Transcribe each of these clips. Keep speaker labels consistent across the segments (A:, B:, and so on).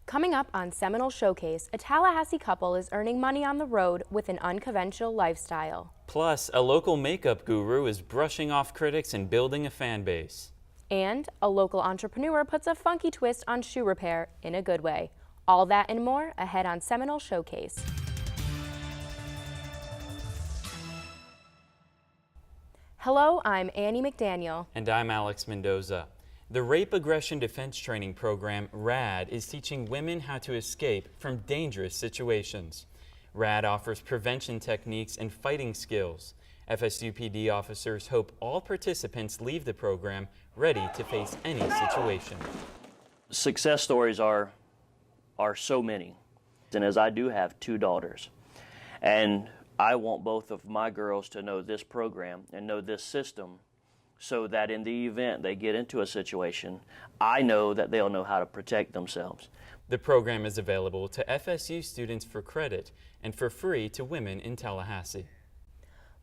A: Coming up on Seminole Showcase, a Tallahassee couple is earning money on the road with an unconventional lifestyle.
B: Plus, a local makeup guru is brushing off critics and building a fan base.
A: And a local entrepreneur puts a funky twist on shoe repair in a good way. All that and more ahead on Seminole Showcase. Hello, I'm Annie McDaniel.
B: And I'm Alex Mendoza. The Rape Aggression Defense Training Program, RAD, is teaching women how to escape from dangerous situations. RAD offers prevention techniques and fighting skills. FSU PD officers hope all participants leave the program ready to face any situation.
C: Success stories are so many, and as I do have 2 daughters, and I want both of my girls to know this program and know this system so that in the event they get into a situation, I know that they'll know how to protect themselves.
B: The program is available to FSU students for credit and for free to women in Tallahassee.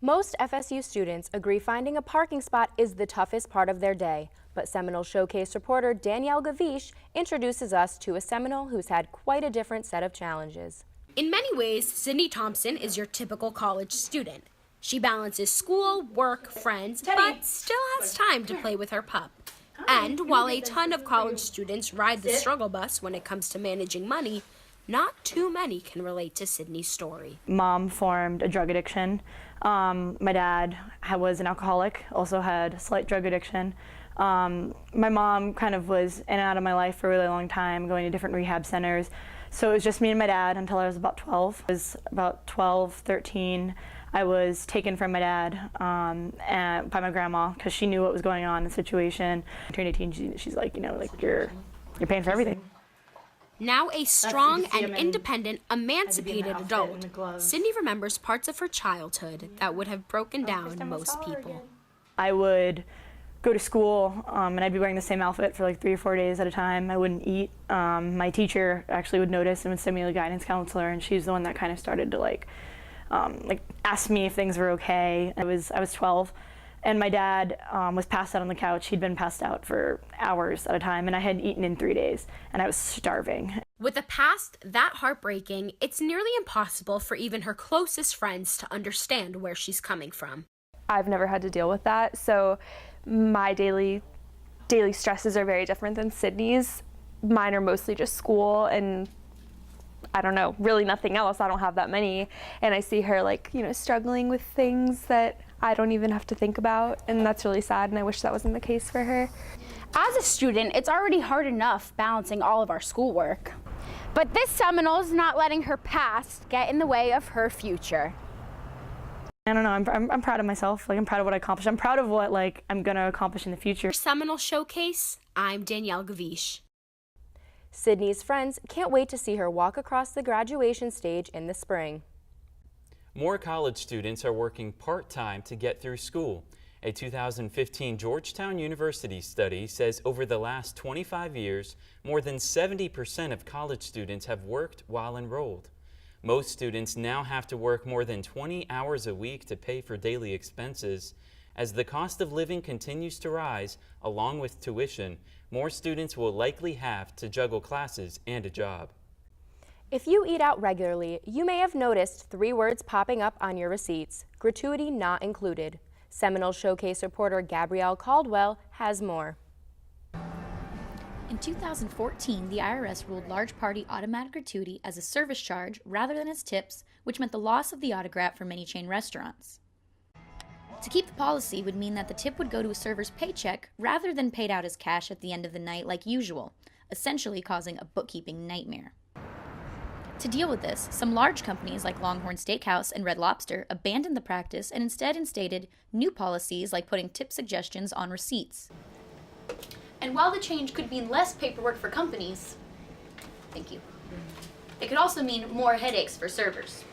A: Most FSU students agree finding a parking spot is the toughest part of their day, but Seminole Showcase reporter Danielle Gavish introduces us to a Seminole who's had quite a different set of challenges.
D: In many ways, Sydney Thompson is your typical college student. She balances school, work, friends, but still has time to play with her pup. And while a ton of college students ride the struggle bus when it comes to managing money, not too many can relate to Sydney's story.
E: Mom formed a drug addiction. My dad was an alcoholic, also had a slight drug addiction. My mom kind of was in and out of my life for a really long time, going to different rehab centers. So it was just me and my dad until I was about 12. I was about 12, 13. I was taken from my dad and by my grandma because she knew what was going on in the situation. I turned 18, she's like, you're paying for everything.
D: Now a strong and independent, emancipated adult, Sydney remembers parts of her childhood that would have broken down most people.
E: I would go to school and I'd be wearing the same outfit for like 3 or 4 days at a time. I wouldn't eat. My teacher actually would notice and would send me to the guidance counselor, and she's the one that kind of started to ask me if things were okay. I was 12, and my dad was passed out on the couch. He'd been passed out for hours at a time, and I hadn't eaten in 3 days, and I was starving.
D: With a past that heartbreaking, it's nearly impossible for even her closest friends to understand where she's coming from.
F: I've never had to deal with that, so my daily stresses are very different than Sydney's. Mine are mostly just school and I don't know, really nothing else. I don't have that many, and I see her struggling with things that I don't even have to think about, and that's really sad, and I wish that wasn't the case for her.
G: As a student, it's already hard enough balancing all of our schoolwork. But this Seminole's not letting her past get in the way of her future.
E: I don't know, I'm proud of myself. I'm proud of what I accomplished. I'm proud of what I'm gonna accomplish in the future.
D: For Seminole Showcase, I'm Danielle Gavish.
A: Sydney's friends can't wait to see her walk across the graduation stage in the spring.
B: More college students are working part-time to get through school. A 2015 Georgetown University study says over the last 25 years, more than 70% of college students have worked while enrolled. Most students now have to work more than 20 hours a week to pay for daily expenses. As the cost of living continues to rise, along with tuition, more students will likely have to juggle classes and a job.
A: If you eat out regularly, you may have noticed 3 words popping up on your receipts: gratuity not included. Seminole Showcase reporter Gabrielle Caldwell has more.
H: In 2014, the IRS ruled large party automatic gratuity as a service charge rather than as tips, which meant the loss of the autograt for many chain restaurants. To keep the policy would mean that the tip would go to a server's paycheck rather than paid out as cash at the end of the night like usual, essentially causing a bookkeeping nightmare. To deal with this, some large companies like Longhorn Steakhouse and Red Lobster abandoned the practice and instead instated new policies like putting tip suggestions on receipts.
I: And while the change could mean less paperwork for companies, it could also mean more headaches for servers.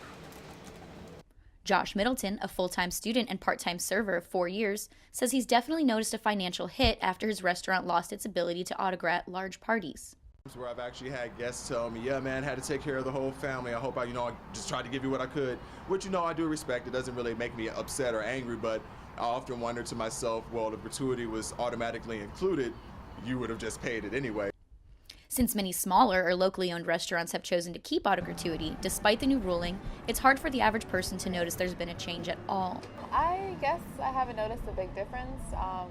H: Josh Middleton, a full-time student and part-time server of 4 years, says he's definitely noticed a financial hit after his restaurant lost its ability to autograt large parties.
J: Where I've actually had guests tell me, yeah, man, had to take care of the whole family. I hope I just tried to give you what I could, which, I do respect. It doesn't really make me upset or angry, but I often wonder to myself, well, if gratuity was automatically included, you would have just paid it anyway.
H: Since many smaller or locally owned restaurants have chosen to keep auto gratuity, despite the new ruling, it's hard for the average person to notice there's been a change at all.
K: I guess I haven't noticed a big difference. I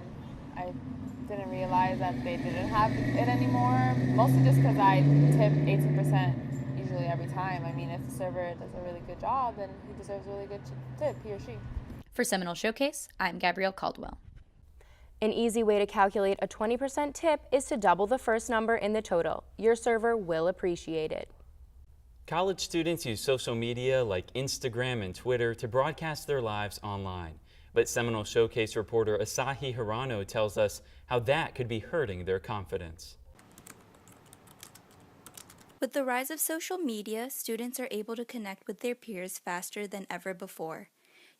K: didn't realize that they didn't have it anymore, mostly just because I tip 18% usually every time. I mean, if the server does a really good job, then he deserves a really good tip, he or she.
H: For Seminole Showcase, I'm Gabrielle Caldwell.
A: An easy way to calculate a 20% tip is to double the first number in the total. Your server will appreciate it.
B: College students use social media like Instagram and Twitter to broadcast their lives online. But Seminole Showcase reporter Asahi Hirano tells us how that could be hurting their confidence.
L: With the rise of social media, students are able to connect with their peers faster than ever before.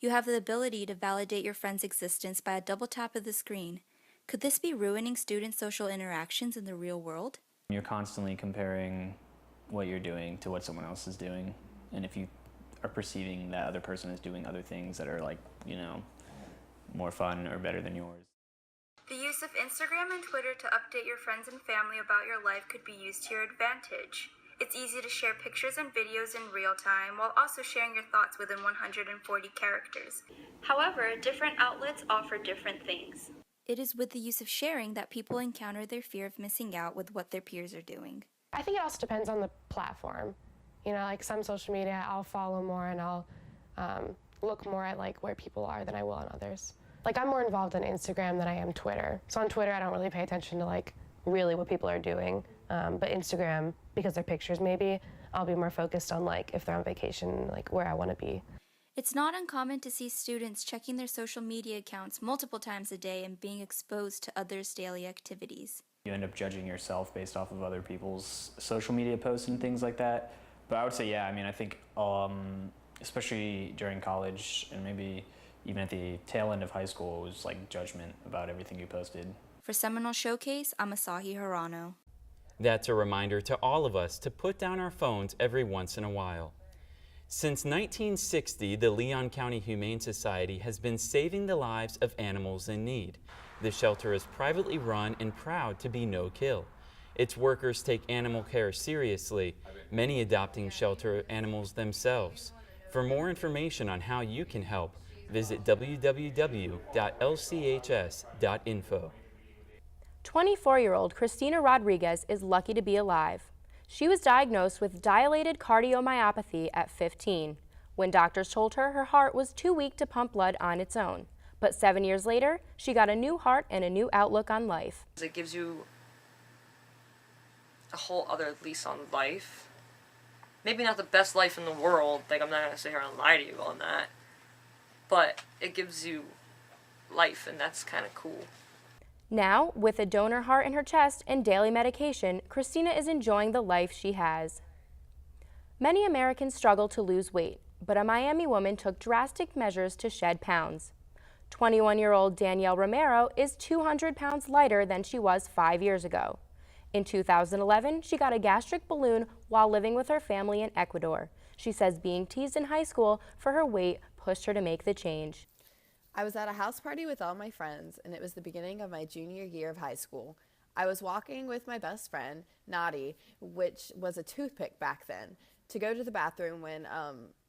L: You have the ability to validate your friend's existence by a double tap of the screen. Could this be ruining students' social interactions in the real world?
M: You're constantly comparing what you're doing to what someone else is doing. And if you are perceiving that other person is doing other things that are like, more fun or better than yours.
L: The use of Instagram and Twitter to update your friends and family about your life could be used to your advantage. It's easy to share pictures and videos in real time while also sharing your thoughts within 140 characters. However, different outlets offer different things. It is with the use of sharing that people encounter their fear of missing out with what their peers are doing.
N: I think it also depends on the platform. Like some social media, I'll follow more and I'll look more at like where people are than I will on others. Like I'm more involved on Instagram than I am Twitter. So on Twitter, I don't really pay attention to like really what people are doing. But Instagram, because they're pictures maybe, I'll be more focused on like if they're on vacation, like where I want to be.
L: It's not uncommon to see students checking their social media accounts multiple times a day and being exposed to others' daily activities.
M: You end up judging yourself based off of other people's social media posts and things like that. But I would say, yeah, I think especially during college and maybe even at the tail end of high school, it was like judgment about everything you posted.
L: For Seminole Showcase, I'm Asahi Hirano.
B: That's a reminder to all of us to put down our phones every once in a while. Since 1960, the Leon County Humane Society has been saving the lives of animals in need. The shelter is privately run and proud to be no-kill. Its workers take animal care seriously, many adopting shelter animals themselves. For more information on how you can help, visit www.lchs.info.
A: 24-year-old Christina Rodriguez is lucky to be alive. She was diagnosed with dilated cardiomyopathy at 15, when doctors told her her heart was too weak to pump blood on its own. But 7 years later, she got a new heart and a new outlook on life.
O: It gives you a whole other lease on life. Maybe not the best life in the world, like I'm not going to sit here and lie to you on that, but it gives you life, and that's kind of cool.
A: Now, with a donor heart in her chest and daily medication, Christina is enjoying the life she has. Many Americans struggle to lose weight, but a Miami woman took drastic measures to shed pounds. 21-year-old Danielle Romero is 200 pounds lighter than she was 5 years ago. In 2011, she got a gastric balloon while living with her family in Ecuador. She says being teased in high school for her weight pushed her to make the change.
P: I was at a house party with all my friends, and it was the beginning of my junior year of high school. I was walking with my best friend, Nadi, which was a toothpick back then, to go to the bathroom when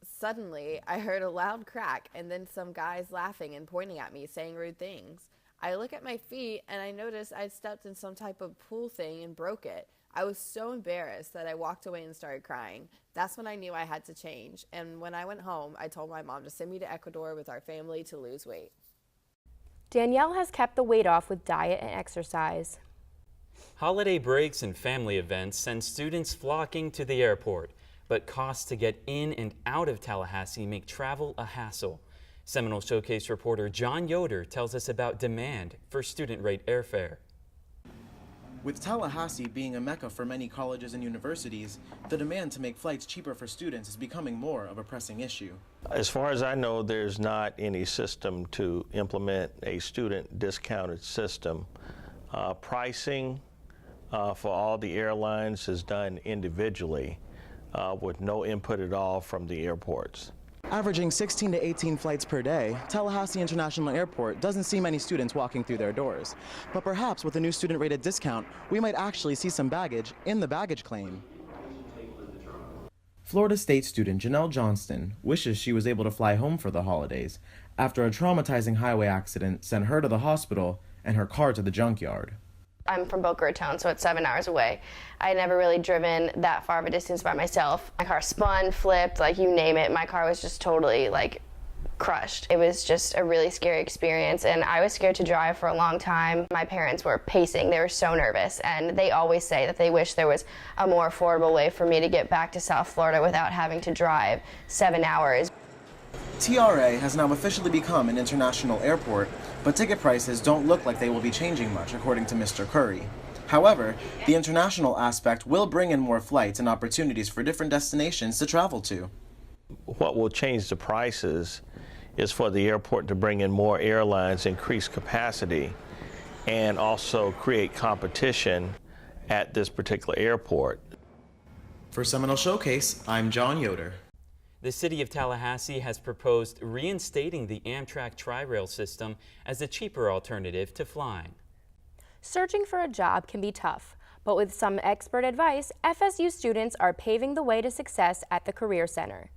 P: suddenly I heard a loud crack and then some guys laughing and pointing at me, saying rude things. I look at my feet and I noticed I'd stepped in some type of pool thing and broke it. I was so embarrassed that I walked away and started crying. That's when I knew I had to change. And when I went home, I told my mom to send me to Ecuador with our family to lose weight.
A: Danielle has kept the weight off with diet and exercise.
B: Holiday breaks and family events send students flocking to the airport, but costs to get in and out of Tallahassee make travel a hassle. Seminole Showcase reporter John Yoder tells us about demand for student rate airfare.
Q: With Tallahassee being a mecca for many colleges and universities, the demand to make flights cheaper for students is becoming more of a pressing issue.
R: As far as I know, there's not any system to implement a student discounted system. Pricing for all the airlines is done individually with no input at all from the airports.
Q: Averaging 16 to 18 flights per day, Tallahassee International Airport doesn't see many students walking through their doors. But perhaps with a new student-rated discount, we might actually see some baggage in the baggage claim.
S: Florida State student Janelle Johnston wishes she was able to fly home for the holidays after a traumatizing highway accident sent her to the hospital and her car to the junkyard.
T: I'm from Boca Raton, so it's 7 hours away. I had never really driven that far of a distance by myself. My car spun, flipped, like you name it. My car was just totally like crushed. It was just a really scary experience, and I was scared to drive for a long time. My parents were pacing. They were so nervous, and they always say that they wish there was a more affordable way for me to get back to South Florida without having to drive 7 hours.
Q: TRA has now officially become an international airport, but ticket prices don't look like they will be changing much, according to Mr. Curry. However, the international aspect will bring in more flights and opportunities for different destinations to travel to.
R: What will change the prices is for the airport to bring in more airlines, increase capacity, and also create competition at this particular airport.
S: For Seminole Showcase, I'm John Yoder.
B: The city of Tallahassee has proposed reinstating the Amtrak Tri-Rail system as a cheaper alternative to flying.
A: Searching for a job can be tough, but with some expert advice, FSU students are paving the way to success at the Career Center.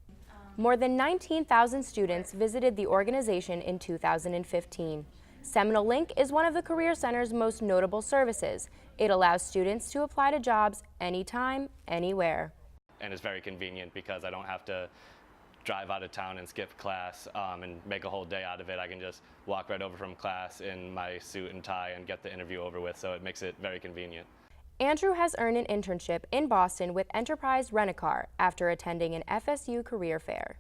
A: More than 19,000 students visited the organization in 2015. Seminole Link is one of the Career Center's most notable services. It allows students to apply to jobs anytime, anywhere.
U: And it's very convenient because I don't have to drive out of town and skip class and make a whole day out of it. I can just walk right over from class in my suit and tie and get the interview over with, so it makes it very convenient.
A: Andrew has earned an internship in Boston with Enterprise Rent-A-Car after attending an FSU career fair.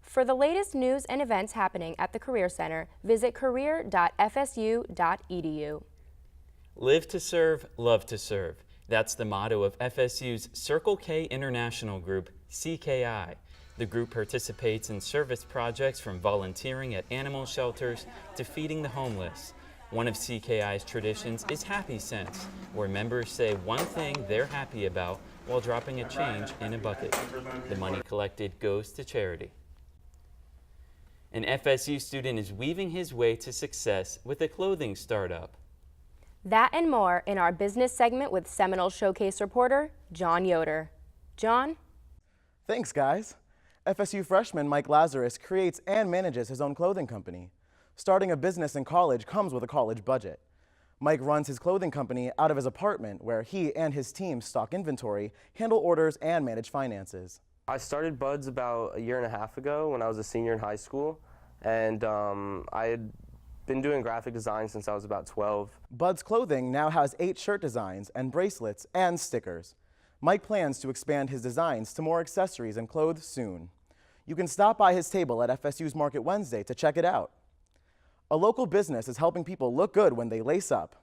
A: For the latest news and events happening at the Career Center, visit career.fsu.edu.
B: Live to serve, love to serve. That's the motto of FSU's Circle K International Group, CKI. The group participates in service projects from volunteering at animal shelters to feeding the homeless. One of CKI's traditions is Happy Cents, where members say one thing they're happy about while dropping a change in a bucket. The money collected goes to charity. An FSU student is weaving his way to success with a clothing startup.
A: That and more in our business segment with Seminole Showcase reporter John Yoder. John?
Q: Thanks, guys. FSU freshman Mike Lazarus creates and manages his own clothing company. Starting a business in college comes with a college budget. Mike runs his clothing company out of his apartment where he and his team stock inventory, handle orders, and manage finances.
V: I started Buds about 1.5 years ago when I was a senior in high school, and I had been doing graphic design since I was about 12.
Q: Bud's clothing now has 8 shirt designs and bracelets and stickers. Mike plans to expand his designs to more accessories and clothes soon. You can stop by his table at FSU's Market Wednesday to check it out. A local business is helping people look good when they lace up.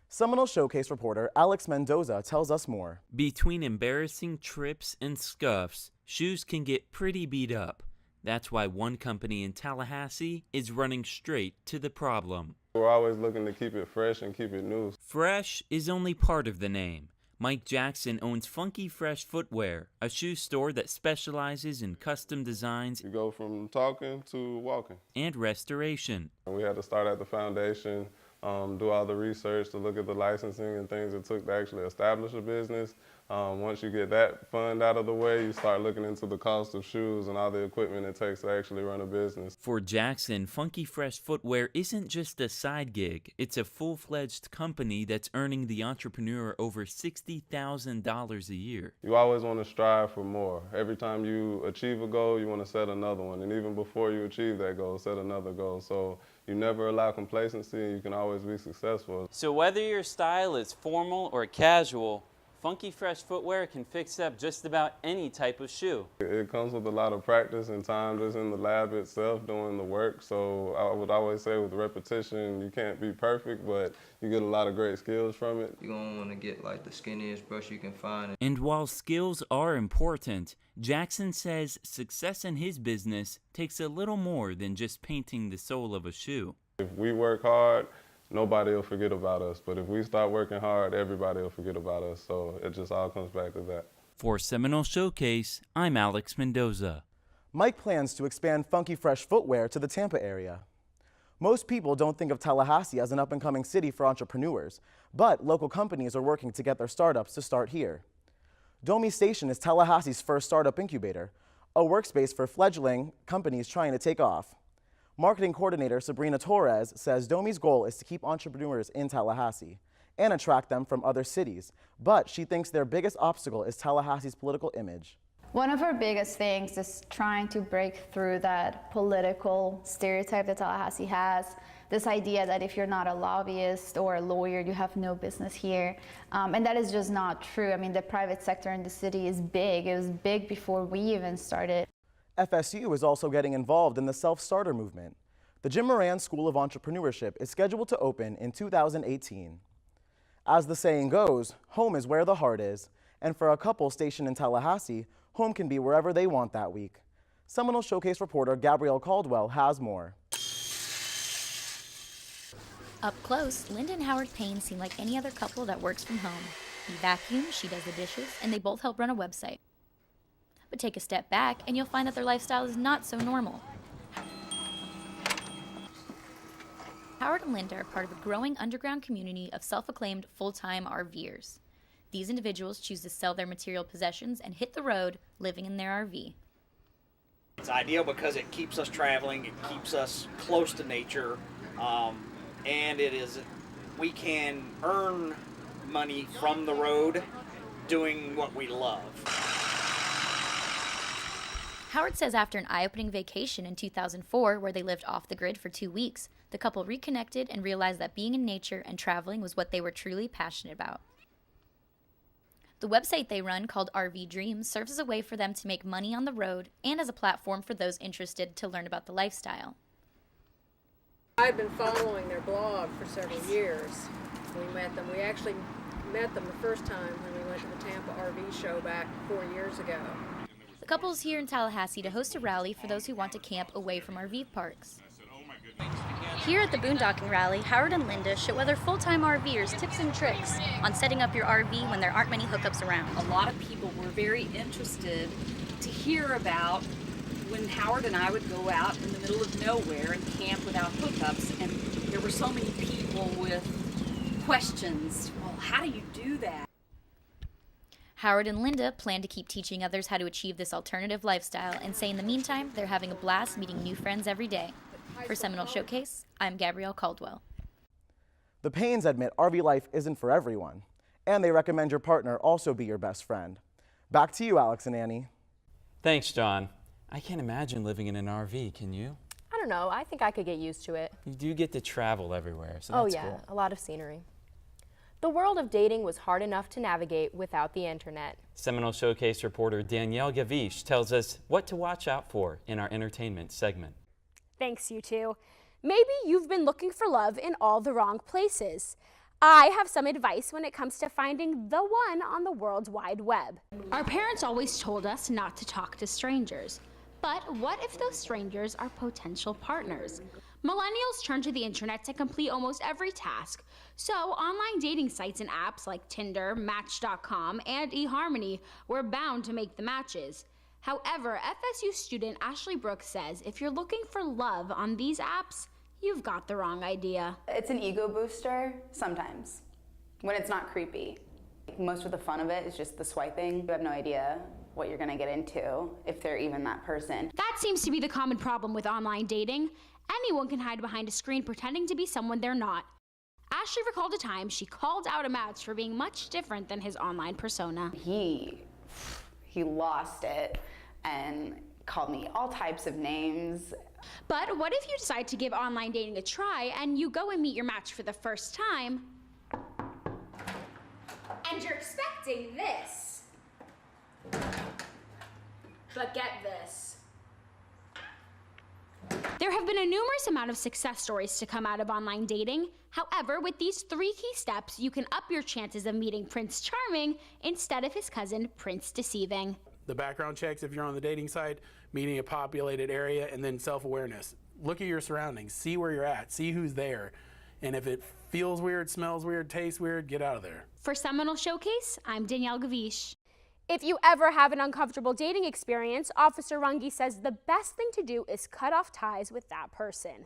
Q: Seminole Showcase reporter Alex Mendoza tells us more.
B: Between embarrassing trips and scuffs, shoes can get pretty beat up. That's why one company in Tallahassee is running straight to the problem.
W: We're always looking to keep it fresh and keep it new.
B: Fresh is only part of the name. Mike Jackson owns Funky Fresh Footwear, a shoe store that specializes in custom designs.
W: You go from talking to walking.
B: And restoration.
W: We had to start at the foundation, do all the research to look at the licensing and things it took to actually establish a business. Once you get that fund out of the way, you start looking into the cost of shoes and all the equipment it takes to actually run a business.
B: For Jackson, Funky Fresh Footwear isn't just a side gig. It's a full-fledged company that's earning the entrepreneur over $60,000 a year.
W: You always want to strive for more. Every time you achieve a goal, you want to set another one. And even before you achieve that goal, set another goal. So you never allow complacency, and you can always be successful.
B: So whether your style is formal or casual, Funky Fresh Footwear can fix up just about any type of shoe.
W: It comes with a lot of practice and time just in the lab itself doing the work. So I would always say with repetition, you can't be perfect, but you get a lot of great skills from it.
X: You're going to want to get like the skinniest brush you can find.
B: And while skills are important, Jackson says success in his business takes a little more than just painting the sole of a shoe.
W: If we work hard, nobody will forget about us. But if we start working hard, everybody will forget about us. So it just all comes back to that.
B: For Seminole Showcase, I'm Alex Mendoza.
Q: Mike plans to expand Funky Fresh footwear to the Tampa area. Most people don't think of Tallahassee as an up-and-coming city for entrepreneurs, but local companies are working to get their startups to start here. Domi Station is Tallahassee's first startup incubator, a workspace for fledgling companies trying to take off. Marketing coordinator Sabrina Torres says Domi's goal is to keep entrepreneurs in Tallahassee and attract them from other cities, but she thinks their biggest obstacle is Tallahassee's political image.
C: One of our biggest things is trying to break through that political stereotype that Tallahassee has. This idea that if you're not a lobbyist or a lawyer, you have no business here. And that is just not true. I mean, the private sector in the city is big. It was big before we even started.
Q: FSU is also getting involved in the self-starter movement. The Jim Moran School of Entrepreneurship is scheduled to open in 2018. As the saying goes, home is where the heart is. And for a couple stationed in Tallahassee, home can be wherever they want that week. Seminole Showcase reporter Gabrielle Caldwell has more.
H: Up close, Linda and Howard Payne seem like any other couple that works from home. He vacuums, she does the dishes, and they both help run a website. But take a step back and you'll find that their lifestyle is not so normal. Howard and Linda are part of a growing underground community of self-acclaimed full-time RVers. These individuals choose to sell their material possessions and hit the road living in their RV.
E: It's ideal because it keeps us traveling, it keeps us close to nature, and we can earn money from the road doing what we love.
H: Howard says after an eye-opening vacation in 2004 where they lived off the grid for 2 weeks, the couple reconnected and realized that being in nature and traveling was what they were truly passionate about. The website they run, called RV Dreams, serves as a way for them to make money on the road and as a platform for those interested to learn about the lifestyle.
F: I've been following their blog for several years. We met them. We actually met them the first time when we went to the Tampa RV show back 4 years ago.
H: The couple is here in Tallahassee to host a rally for those who want to camp away from RV parks. Here at the Boondocking Rally, Howard and Linda show other full-time RVers tips and tricks on setting up your RV when there aren't many hookups around.
G: A lot of people were very interested to hear about when Howard and I would go out in the middle of nowhere and camp without hookups, and there were so many people with questions. Well, how do you do that?
H: Howard and Linda plan to keep teaching others how to achieve this alternative lifestyle and say in the meantime, they're having a blast meeting new friends every day. For Seminole Showcase, I'm Gabrielle Caldwell.
Q: The Paynes admit RV life isn't for everyone, and they recommend your partner also be your best friend. Back to you, Alex and Annie.
B: Thanks, John. I can't imagine living in an RV, can you?
A: I don't know, I think I could get used to it.
B: You do get to travel everywhere, so that's cool.
A: A lot of scenery. The world of dating was hard enough to navigate without the internet.
B: Seminole Showcase reporter Danielle Gavish tells us what to watch out for in our entertainment segment.
D: Thanks, you two. Maybe you've been looking for love in all the wrong places. I have some advice when it comes to finding the one on the World Wide Web. Our parents always told us not to talk to strangers. But what if those strangers are potential partners? Millennials turn to the internet to complete almost every task. So online dating sites and apps like Tinder, Match.com, and eHarmony were bound to make the matches. However, FSU student Ashley Brooks says if you're looking for love on these apps, you've got the wrong idea.
Y: It's an ego booster sometimes, when it's not creepy. Most of the fun of it is just the swiping. You have no idea what you're gonna get into, if they're even that person.
D: That seems to be the common problem with online dating. Anyone can hide behind a screen pretending to be someone they're not. Ashley recalled a time she called out a match for being much different than his online persona.
Y: He lost it and called me all types of names.
D: But what if you decide to give online dating a try and you go and meet your match for the first time, and you're expecting this? But get this. There have been a numerous amount of success stories to come out of online dating. However, with these 3 key steps, you can up your chances of meeting Prince Charming instead of his cousin, Prince Deceiving.
Z: The background checks if you're on the dating site, meeting a populated area, and then self-awareness. Look at your surroundings, see where you're at, see who's there. And if it feels weird, smells weird, tastes weird, get out of there.
D: For Seminole Showcase, I'm Danielle Gavish. If you ever have an uncomfortable dating experience, Officer Runge says the best thing to do is cut off ties with that person.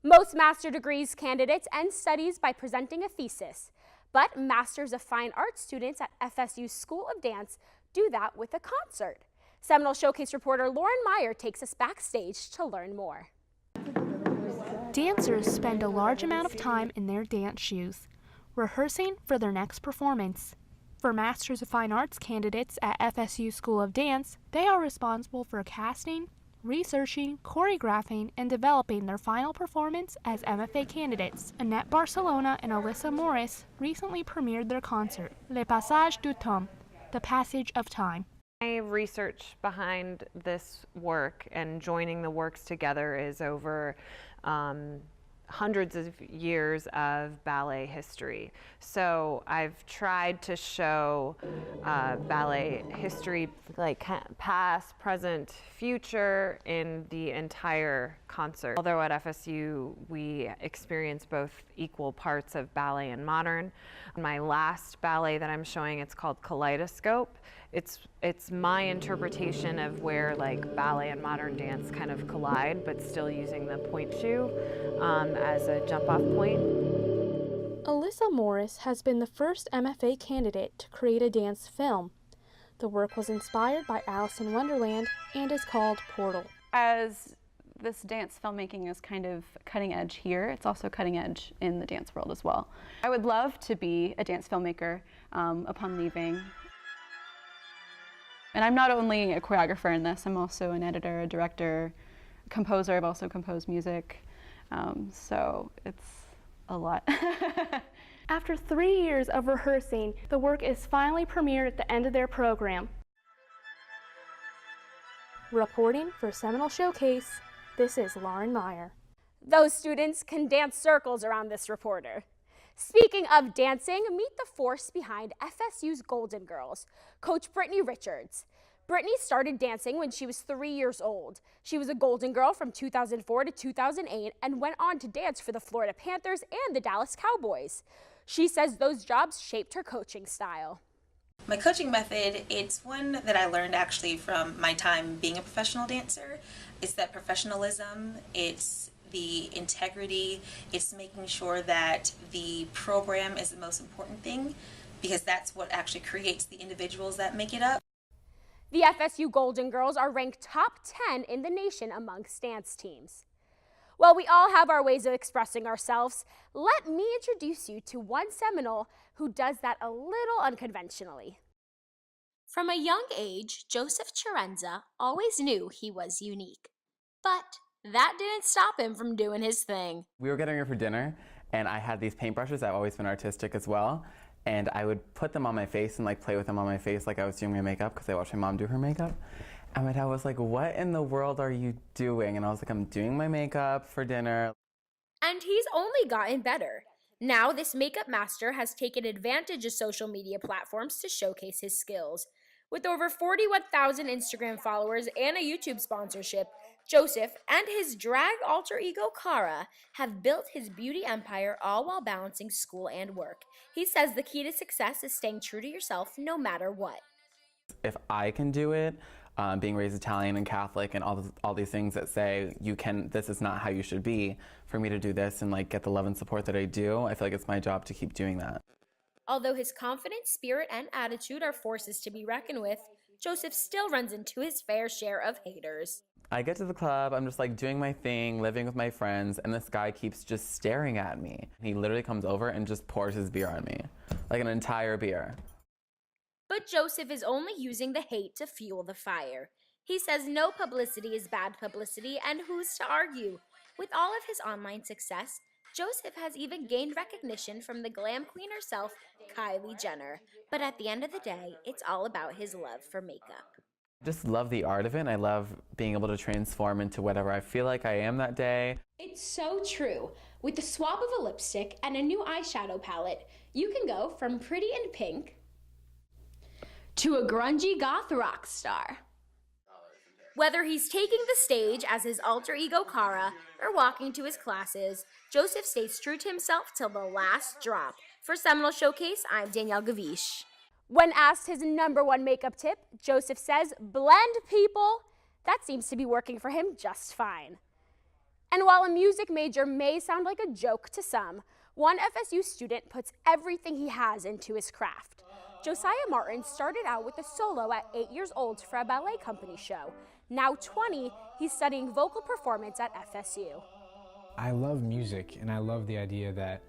D: Most master degrees candidates end studies by presenting a thesis, but Masters of Fine Arts students at FSU School of Dance do that with a concert. Seminole Showcase reporter Lauren Meyer takes us backstage to learn more.
I: Dancers spend a large amount of time in their dance shoes, rehearsing for their next performance. For Masters of Fine Arts candidates at FSU School of Dance, they are responsible for casting, researching, choreographing, and developing their final performance as MFA candidates. Annette Barcelona and Alyssa Morris recently premiered their concert, Le Passage du Temps, The Passage of Time.
J: My research behind this work and joining the works together is over hundreds of years of ballet history. So I've tried to show ballet history, like past, present, future, in the entire concert. Although at FSU we experience both equal parts of ballet and modern. My last ballet that I'm showing, it's called Kaleidoscope. It's my interpretation of where like ballet and modern dance kind of collide, but still using the point shoe as a jump-off point.
I: Alyssa Morris has been the first MFA candidate to create a dance film. The work was inspired by Alice in Wonderland and is called Portal.
K: As this dance filmmaking is kind of cutting edge here, it's also cutting edge in the dance world as well. I would love to be a dance filmmaker upon leaving. And I'm not only a choreographer in this, I'm also an editor, a director, a composer. I've also composed music, so it's a lot.
I: After 3 years of rehearsing, the work is finally premiered at the end of their program. Reporting for Seminole Showcase, this is Lauren Meyer.
D: Those students can dance circles around this reporter. Speaking of dancing, meet the force behind FSU's Golden Girls, Coach Brittany Richards. Brittany started dancing when she was 3 years old. She was a Golden Girl from 2004 to 2008 and went on to dance for the Florida Panthers and the Dallas Cowboys. She says those jobs shaped her coaching style.
L: My coaching method, it's one that I learned actually from my time being a professional dancer. It's that professionalism, it's the integrity, it's making sure that the program is the most important thing, because that's what actually creates the individuals that make it up.
D: The FSU Golden Girls are ranked top 10 in the nation amongst dance teams. Well, we all have our ways of expressing ourselves. Let me introduce you to one Seminole who does that a little unconventionally. From a young age, Joseph Chirenza always knew he was unique. But that didn't stop him from doing his thing.
M: We were getting ready for dinner, and I had these paintbrushes. I've always been artistic as well. And I would put them on my face and like play with them on my face like I was doing my makeup, because I watched my mom do her makeup. And my dad was like, "What in the world are you doing?" And I was like, "I'm doing my makeup for dinner."
D: And he's only gotten better. Now this makeup master has taken advantage of social media platforms to showcase his skills. With over 41,000 Instagram followers and a YouTube sponsorship, Joseph and his drag alter ego Cara have built his beauty empire, all while balancing school and work. He says the key to success is staying true to yourself no matter what.
M: If I can do it, being raised Italian and Catholic and all these things that say this is not how you should be, for me to do this and like get the love and support that I do, I feel like it's my job to keep doing that.
D: Although his confidence, spirit, and attitude are forces to be reckoned with, Joseph still runs into his fair share of haters.
M: I get to the club, I'm just like doing my thing, living with my friends, and this guy keeps just staring at me. He literally comes over and just pours his beer on me, like an entire beer.
D: But Joseph is only using the hate to fuel the fire. He says no publicity is bad publicity, and who's to argue? With all of his online success, Joseph has even gained recognition from the glam queen herself, Kylie Jenner. But at the end of the day, it's all about his love for makeup.
M: I just love the art of it, and I love being able to transform into whatever I feel like I am that day.
D: It's so true. With the swab of a lipstick and a new eyeshadow palette, you can go from pretty and pink to a grungy goth rock star. Whether he's taking the stage as his alter ego Cara or walking to his classes, Joseph stays true to himself till the last drop. For Seminole Showcase, I'm Danielle Gavish. When asked his #1 makeup tip, Joseph says, blend people. That seems to be working for him just fine. And while a music major may sound like a joke to some, one FSU student puts everything he has into his craft. Josiah Martin started out with a solo at 8 years old for a ballet company show. Now 20, he's studying vocal performance at FSU.
N: I love music, and I love the idea that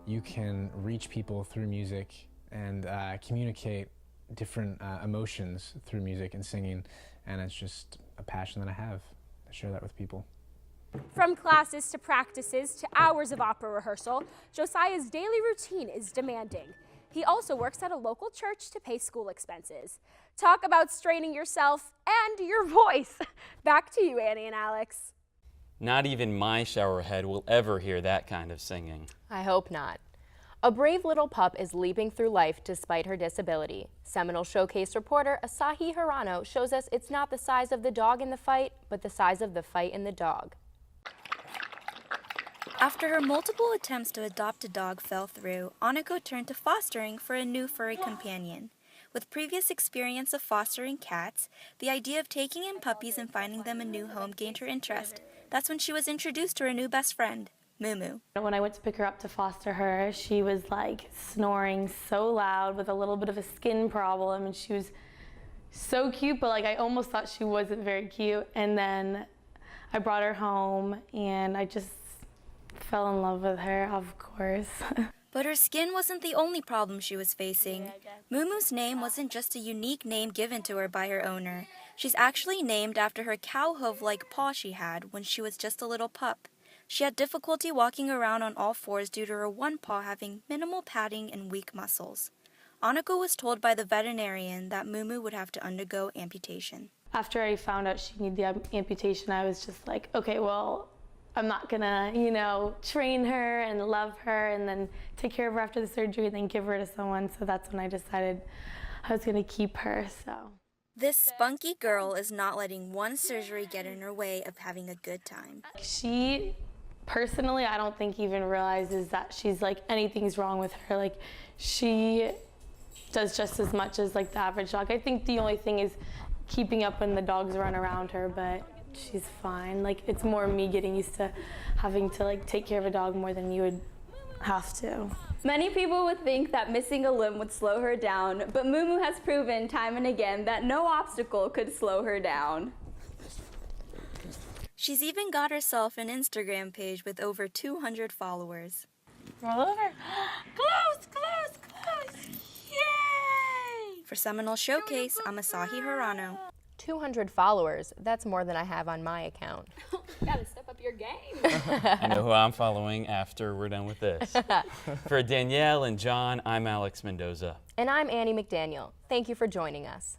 N: you can reach people through music and communicate different emotions through music and singing, and it's just a passion that I have. I share that with people.
D: From classes to practices to hours of opera rehearsal, Josiah's daily routine is demanding. He also works at a local church to pay school expenses. Talk about straining yourself and your voice. Back to you, Annie and Alex.
B: Not even my showerhead will ever hear that kind of singing.
A: I hope not. A brave little pup is leaping through life despite her disability. Seminole Showcase reporter Asahi Hirano shows us it's not the size of the dog in the fight, but the size of the fight in the dog.
O: After her multiple attempts to adopt a dog fell through, Aniko turned to fostering for a new furry companion. With previous experience of fostering cats, the idea of taking in puppies and finding them a new home gained her interest. That's when she was introduced to her new best friend, Moo.
P: When I went to pick her up to foster her, she was like snoring so loud with a little bit of a skin problem, and she was so cute, but like I almost thought she wasn't very cute. And then I brought her home and I just fell in love with her, of course.
O: But her skin wasn't the only problem she was facing. Moo's name wasn't just a unique name given to her by her owner. She's actually named after her cow hoof-like paw she had when she was just a little pup. She had difficulty walking around on all fours due to her one paw having minimal padding and weak muscles. Aniko was told by the veterinarian that Moo would have to undergo amputation.
P: After I found out she needed the amputation, I was just like, okay, well, I'm not gonna, train her and love her and then take care of her after the surgery and then give her to someone. So that's when I decided I was gonna keep her, so.
O: This spunky girl is not letting one surgery get in her way of having a good time.
P: She, personally, I don't think even realizes that she's like, anything's wrong with her. Like, she does just as much as like the average dog. I think the only thing is keeping up when the dogs run around her, but she's fine. Like, it's more me getting used to having to like take care of a dog more than you would have to.
R: Many people would think that missing a limb would slow her down, but Moo has proven time and again that no obstacle could slow her down.
O: She's even got herself an Instagram page with over 200 followers.
P: Roll over. Close. Yay!
O: For Seminole Showcase, I'm Asahi Hirano.
A: 200 followers, that's more than I have on my account.
D: Gotta step up your game.
B: I know who I'm following after we're done with this. For Danielle and John, I'm Alex Mendoza.
A: And I'm Annie McDaniel. Thank you for joining us.